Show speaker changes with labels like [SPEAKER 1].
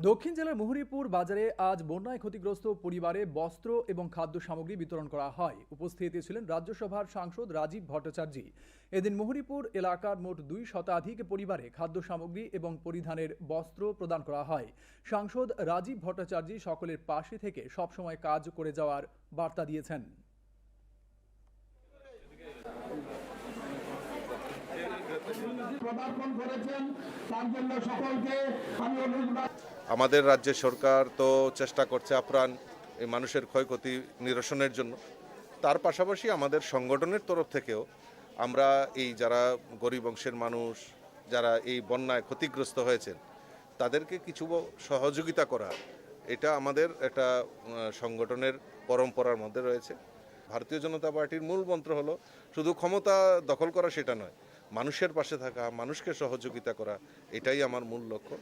[SPEAKER 1] দক্ষিণ জেলার মুহুরীপুর বাজারে আজ বন্যায় ক্ষতিগ্রস্ত পরিবারে বস্ত্র এবং খাদ্য সামগ্রী বিতরণ করা হয়। উপস্থিত ছিলেন রাজ্যসভার সাংসদ রাজীব ভট্টাচার্য। এদিন মুহুরীপুর এলাকার মোট 2 শতাধিক পরিবারে খাদ্য সামগ্রী এবং পরিধানের বস্ত্র প্রদান করা হয়। সাংসদ রাজীব ভট্টাচার্য সকলের পাশে থেকে সবসময় কাজ করে যাওয়ার বার্তা দিয়েছেন।
[SPEAKER 2] পদার্পণ করেছেন তার জন্য সকলকে আমি অনুরোধ।
[SPEAKER 3] আমাদের রাজ্যের সরকার তো চেষ্টা করছে আপ্রাণ এই মানুষের ক্ষয়ক্ষতি নিরসনের জন্য। তার পাশাপাশি আমাদের সংগঠনের তরফ থেকেও আমরা এই যারা গরিব অংশের মানুষ, যারা এই বন্যায় ক্ষতিগ্রস্ত হয়েছেন, তাদেরকে কিছু সহযোগিতা করা, এটা আমাদের একটা সংগঠনের পরম্পরার মধ্যে রয়েছে। ভারতীয় জনতা পার্টির মূল মন্ত্র হলো শুধু ক্ষমতা দখল করা সেটা নয়, মানুষের পাশে থাকা, মানুষকে সহযোগিতা করা, এটাই আমার মূল লক্ষ্য।